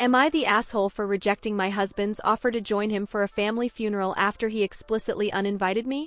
Am I the asshole for rejecting my husband's offer to join him for a family funeral after he explicitly uninvited me?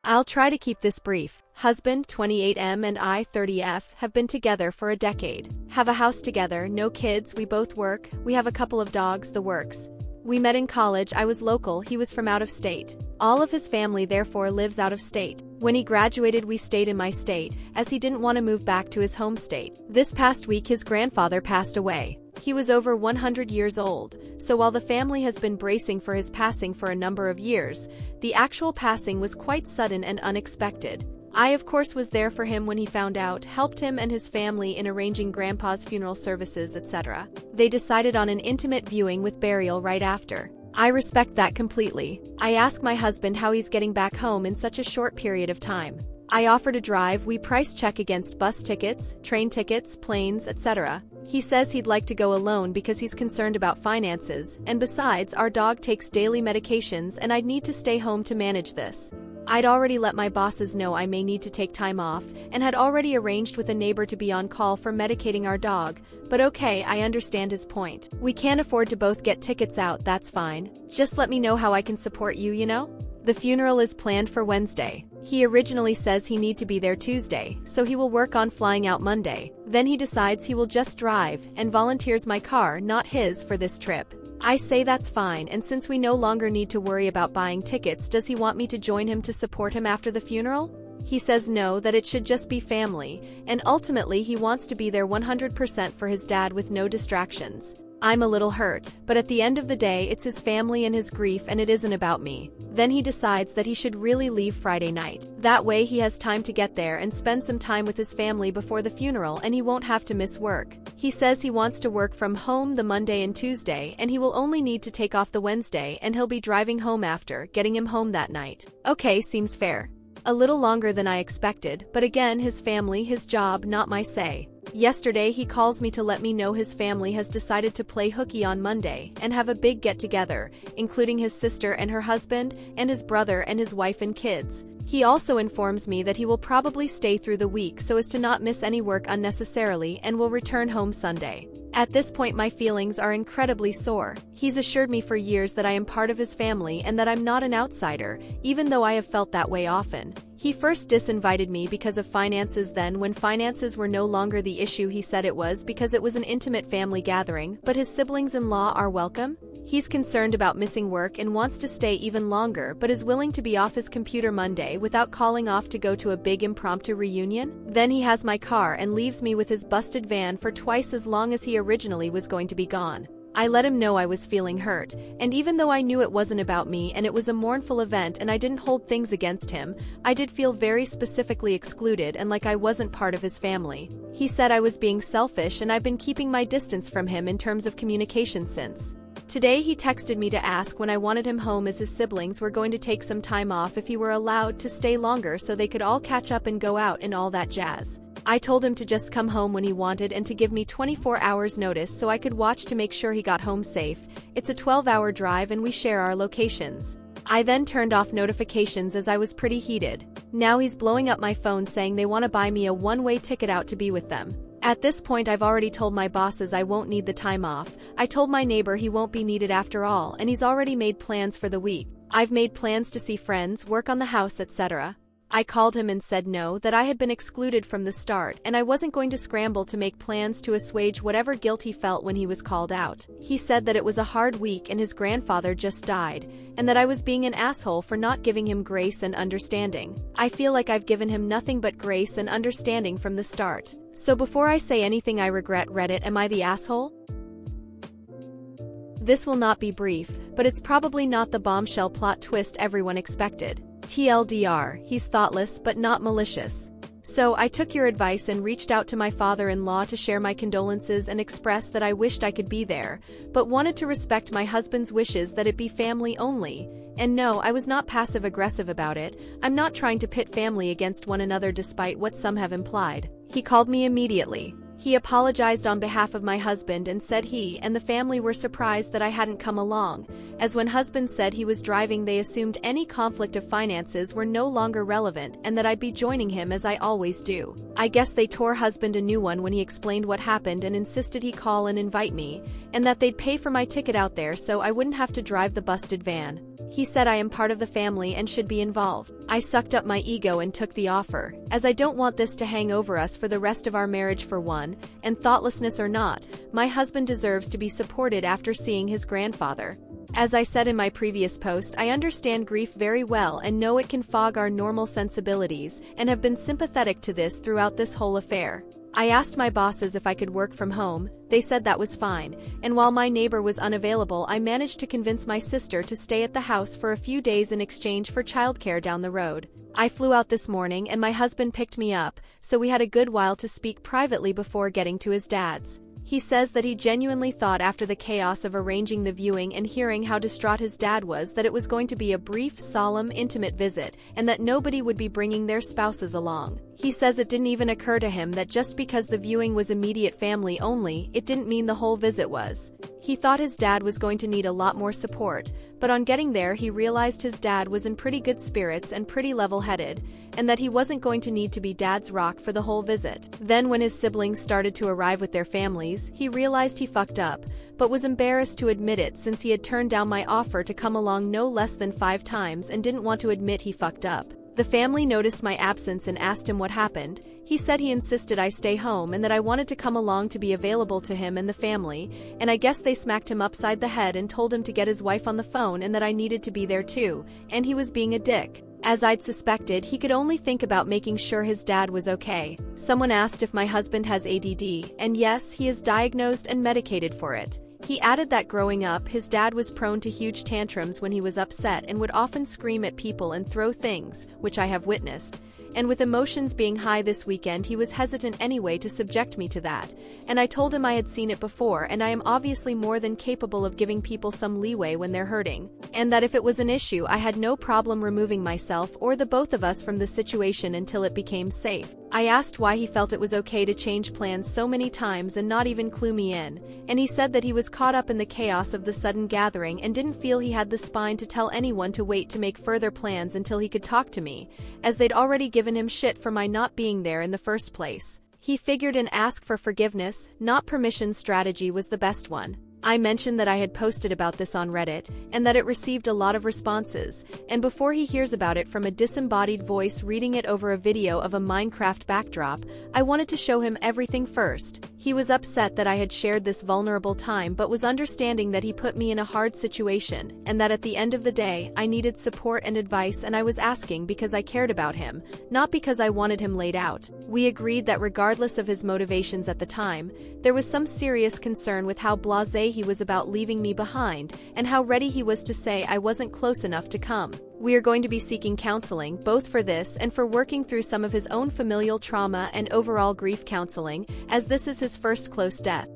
I'll try to keep this brief. Husband, 28M, and I, 30F, have been together for a decade. Have a house together, no kids, we both work, we have a couple of dogs, the works. We met in college, I was local, he was from out of state. All of his family therefore lives out of state. When he graduated we stayed in my state, as he didn't want to move back to his home state. This past week his grandfather passed away. He was over 100 years old, so while the family has been bracing for his passing for a number of years, the actual passing was quite sudden and unexpected. I of course was there for him when he found out, helped him and his family in arranging Grandpa's funeral services, etc. They decided on an intimate viewing with burial right after. I respect that completely. I ask my husband how he's getting back home in such a short period of time. I offer to drive, we price check against bus tickets, train tickets, planes, etc. He says he'd like to go alone because he's concerned about finances, and besides, our dog takes daily medications and I'd need to stay home to manage this. I'd already let my bosses know I may need to take time off, and had already arranged with a neighbor to be on call for medicating our dog, but okay, I understand his point. We can't afford to both get tickets out, that's fine. Just let me know how I can support you, you know? The funeral is planned for Wednesday. He originally says he need to be there Tuesday, so he will work on flying out Monday. Then he decides he will just drive, and volunteers my car, not his, for this trip. I say that's fine, and since we no longer need to worry about buying tickets, does he want me to join him to support him after the funeral? He says no, that it should just be family, and ultimately he wants to be there 100% for his dad with no distractions. I'm a little hurt, but at the end of the day it's his family and his grief and it isn't about me. Then he decides that he should really leave Friday night. That way he has time to get there and spend some time with his family before the funeral and he won't have to miss work. He says he wants to work from home the Monday and Tuesday and he will only need to take off the Wednesday and he'll be driving home after, getting him home that night. Okay, seems fair. A little longer than I expected, but again his family, his job, not my say. Yesterday he calls me to let me know his family has decided to play hooky on Monday and have a big get-together, including his sister and her husband, and his brother and his wife and kids. He also informs me that he will probably stay through the week so as to not miss any work unnecessarily and will return home Sunday. At this point my feelings are incredibly sore. He's assured me for years that I am part of his family and that I'm not an outsider, even though I have felt that way often. He first disinvited me because of finances, then when finances were no longer the issue he said it was because it was an intimate family gathering, but his siblings-in-law are welcome? He's concerned about missing work and wants to stay even longer but is willing to be off his computer Monday without calling off to go to a big impromptu reunion? Then he has my car and leaves me with his busted van for twice as long as he originally was going to be gone. I let him know I was feeling hurt, and even though I knew it wasn't about me and it was a mournful event and I didn't hold things against him, I did feel very specifically excluded and like I wasn't part of his family. He said I was being selfish and I've been keeping my distance from him in terms of communication since. Today he texted me to ask when I wanted him home as his siblings were going to take some time off if he were allowed to stay longer so they could all catch up and go out and all that jazz. I told him to just come home when he wanted and to give me 24 hours notice so I could watch to make sure he got home safe. It's a 12-hour drive and we share our locations. I then turned off notifications as I was pretty heated. Now he's blowing up my phone saying they want to buy me a one-way ticket out to be with them. At this point I've already told my bosses I won't need the time off. I told my neighbor he won't be needed after all and he's already made plans for the week. I've made plans to see friends, work on the house, etc. I called him and said no, that I had been excluded from the start and I wasn't going to scramble to make plans to assuage whatever guilt he felt when he was called out. He said that it was a hard week and his grandfather just died, and that I was being an asshole for not giving him grace and understanding. I feel like I've given him nothing but grace and understanding from the start. So before I say anything I regret, Reddit, am I the asshole? This will not be brief, but it's probably not the bombshell plot twist everyone expected. TLDR, he's thoughtless but not malicious. So I took your advice and reached out to my father-in-law to share my condolences and express that I wished I could be there, but wanted to respect my husband's wishes that it be family only. And no, I was not passive-aggressive about it. I'm not trying to pit family against one another despite what some have implied. He called me immediately. He apologized on behalf of my husband and said he and the family were surprised that I hadn't come along, as when husband said he was driving they assumed any conflict of finances were no longer relevant and that I'd be joining him as I always do. I guess they tore husband a new one when he explained what happened and insisted he call and invite me, and that they'd pay for my ticket out there so I wouldn't have to drive the busted van. He said I am part of the family and should be involved. I sucked up my ego and took the offer, as I don't want this to hang over us for the rest of our marriage for one, and thoughtlessness or not, my husband deserves to be supported after seeing his grandfather. As I said in my previous post, I understand grief very well and know it can fog our normal sensibilities, and have been sympathetic to this throughout this whole affair. I asked my bosses if I could work from home, they said that was fine, and while my neighbor was unavailable I managed to convince my sister to stay at the house for a few days in exchange for childcare down the road. I flew out this morning and my husband picked me up, so we had a good while to speak privately before getting to his dad's. He says that he genuinely thought after the chaos of arranging the viewing and hearing how distraught his dad was that it was going to be a brief, solemn, intimate visit, and that nobody would be bringing their spouses along. He says it didn't even occur to him that just because the viewing was immediate family only, it didn't mean the whole visit was. He thought his dad was going to need a lot more support, but on getting there he realized his dad was in pretty good spirits and pretty level-headed, and that he wasn't going to need to be dad's rock for the whole visit. Then when his siblings started to arrive with their families, he realized he fucked up, but was embarrassed to admit it since he had turned down my offer to come along no less than 5 times and didn't want to admit he fucked up. The family noticed my absence and asked him what happened. He said he insisted I stay home and that I wanted to come along to be available to him and the family, and I guess they smacked him upside the head and told him to get his wife on the phone and that I needed to be there too, and he was being a dick. As I'd suspected, he could only think about making sure his dad was okay. Someone asked if my husband has ADD, and yes, he is diagnosed and medicated for it. He added that growing up, his dad was prone to huge tantrums when he was upset and would often scream at people and throw things, which I have witnessed. And with emotions being high this weekend, he was hesitant anyway to subject me to that, and I told him I had seen it before and I am obviously more than capable of giving people some leeway when they're hurting, and that if it was an issue I had no problem removing myself or the both of us from the situation until it became safe. I asked why he felt it was okay to change plans so many times and not even clue me in, and he said that he was caught up in the chaos of the sudden gathering and didn't feel he had the spine to tell anyone to wait to make further plans until he could talk to me, as they'd already given him shit for my not being there in the first place. He figured an ask for forgiveness, not permission strategy was the best one. I mentioned that I had posted about this on Reddit, and that it received a lot of responses, and before he hears about it from a disembodied voice reading it over a video of a Minecraft backdrop, I wanted to show him everything first. He was upset that I had shared this vulnerable time but was understanding that he put me in a hard situation, and that at the end of the day, I needed support and advice and I was asking because I cared about him, not because I wanted him laid out. We agreed that regardless of his motivations at the time, there was some serious concern with how blasé he was about leaving me behind, and how ready he was to say I wasn't close enough to come. We are going to be seeking counseling, both for this and for working through some of his own familial trauma and overall grief counseling, as this is his first close death.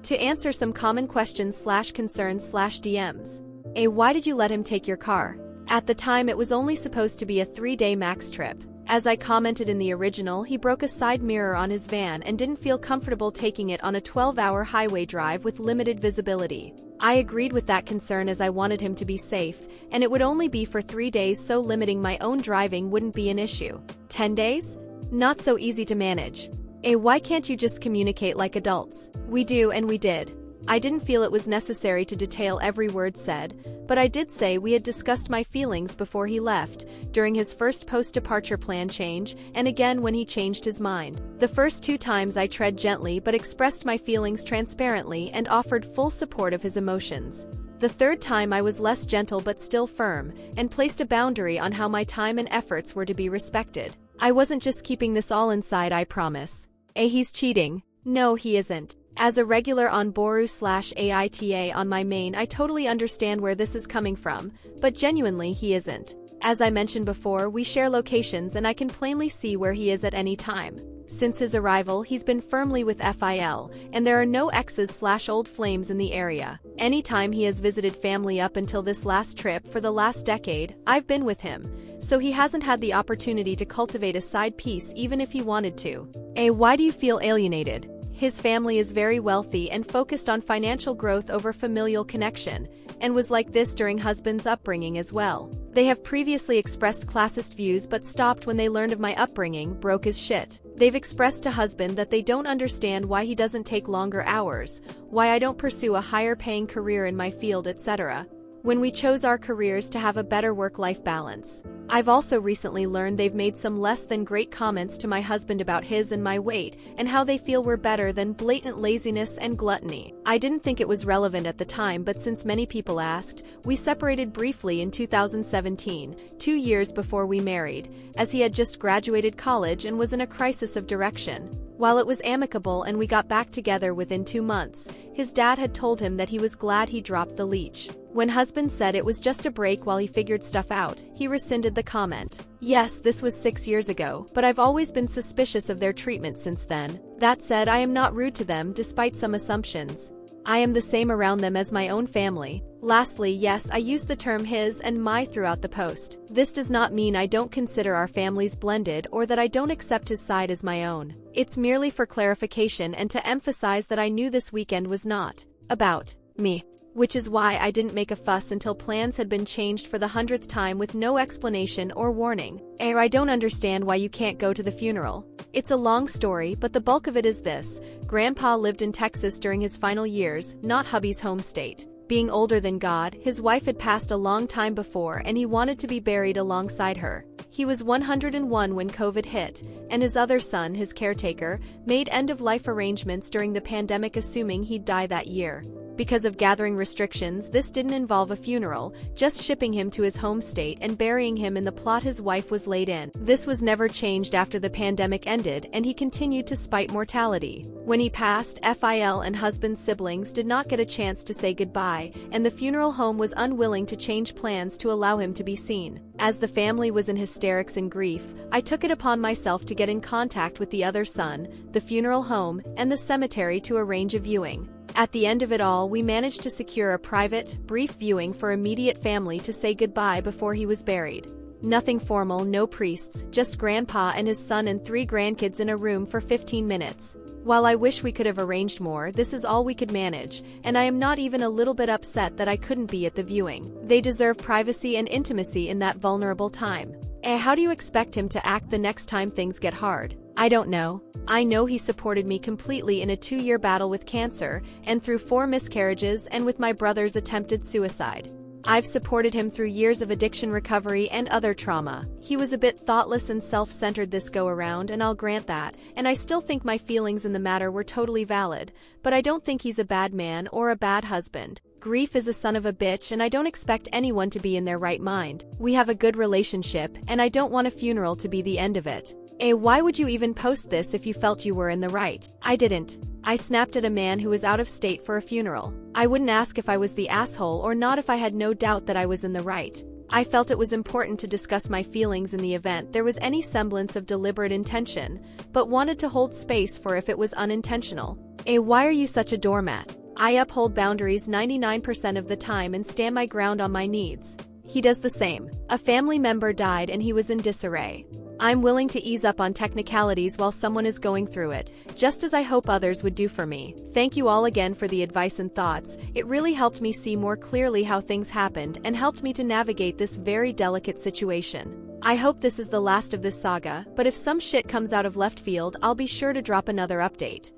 To answer some common questions/concerns/DMs. A. Why did you let him take your car? At the time it was only supposed to be a 3-day max trip. As I commented in the original, he broke a side mirror on his van and didn't feel comfortable taking it on a 12-hour highway drive with limited visibility. I agreed with that concern as I wanted him to be safe, and it would only be for 3 days, so limiting my own driving wouldn't be an issue. 10 days? Not so easy to manage. A. Why can't you just communicate like adults? We do and we did. I didn't feel it was necessary to detail every word said, but I did say we had discussed my feelings before he left, during his first post-departure plan change, and again when he changed his mind. The first 2 times I tread gently but expressed my feelings transparently and offered full support of his emotions. The 3rd time I was less gentle but still firm, and placed a boundary on how my time and efforts were to be respected. I wasn't just keeping this all inside, I promise. A. He's cheating. No, he isn't. As a regular on Boru/AITA on my main, I totally understand where this is coming from, but genuinely he isn't. As I mentioned before, we share locations and I can plainly see where he is at any time. Since his arrival, he's been firmly with FIL, and there are no exes/old flames in the area. Anytime he has visited family up until this last trip for the last decade, I've been with him, so he hasn't had the opportunity to cultivate a side piece even if he wanted to. Why do you feel alienated? His family is very wealthy and focused on financial growth over familial connection, and was like this during husband's upbringing as well. They have previously expressed classist views but stopped when they learned of my upbringing, broke as shit. They've expressed to husband that they don't understand why he doesn't take longer hours, why I don't pursue a higher paying career in my field, etc. when we chose our careers to have a better work-life balance. I've also recently learned they've made some less than great comments to my husband about his and my weight, and how they feel we're better than blatant laziness and gluttony. I didn't think it was relevant at the time, but since many people asked, we separated briefly in 2017, 2 years before we married, as he had just graduated college and was in a crisis of direction. While it was amicable and we got back together within 2 months, his dad had told him that he was glad he dropped the leech. When husband said it was just a break while he figured stuff out, he rescinded the comment. Yes, this was 6 years ago, but I've always been suspicious of their treatment since then. That said, I am not rude to them despite some assumptions. I am the same around them as my own family. Lastly, yes, I use the term his and my throughout the post. This does not mean I don't consider our families blended or that I don't accept his side as my own. It's merely for clarification and to emphasize that I knew this weekend was not about me. Which is why I didn't make a fuss until plans had been changed for the 100th time with no explanation or warning. I don't understand why you can't go to the funeral. It's a long story, but the bulk of it is this. Grandpa lived in Texas during his final years, not hubby's home state. Being older than God, his wife had passed a long time before and he wanted to be buried alongside her. He was 101 when COVID hit, and his other son, his caretaker, made end-of-life arrangements during the pandemic assuming he'd die that year. Because of gathering restrictions, this didn't involve a funeral, just shipping him to his home state and burying him in the plot his wife was laid in. This was never changed after the pandemic ended, and he continued to spite mortality. When he passed, FIL and husband's siblings did not get a chance to say goodbye, and the funeral home was unwilling to change plans to allow him to be seen. As the family was in hysterics and grief, I took it upon myself to get in contact with the other son, the funeral home, and the cemetery to arrange a viewing. At the end of it all, we managed to secure a private, brief viewing for immediate family to say goodbye before he was buried. Nothing formal, no priests, just Grandpa and his son and 3 grandkids in a room for 15 minutes. While I wish we could have arranged more, this is all we could manage, and I am not even a little bit upset that I couldn't be at the viewing. They deserve privacy and intimacy in that vulnerable time. How do you expect him to act the next time things get hard? I don't know. I know he supported me completely in a 2-year battle with cancer, and through 4 miscarriages and with my brother's attempted suicide. I've supported him through years of addiction recovery and other trauma. He was a bit thoughtless and self-centered this go-around, and I'll grant that, and I still think my feelings in the matter were totally valid, but I don't think he's a bad man or a bad husband. Grief is a son of a bitch, and I don't expect anyone to be in their right mind. We have a good relationship, and I don't want a funeral to be the end of it. Why would you even post this if you felt you were in the right? I didn't. I snapped at a man who was out of state for a funeral. I wouldn't ask if I was the asshole or not if I had no doubt that I was in the right. I felt it was important to discuss my feelings in the event there was any semblance of deliberate intention, but wanted to hold space for if it was unintentional. Why are you such a doormat? I uphold boundaries 99% of the time and stand my ground on my needs. He does the same. A family member died and he was in disarray. I'm willing to ease up on technicalities while someone is going through it, just as I hope others would do for me. Thank you all again for the advice and thoughts. It really helped me see more clearly how things happened and helped me to navigate this very delicate situation. I hope this is the last of this saga, but if some shit comes out of left field, I'll be sure to drop another update.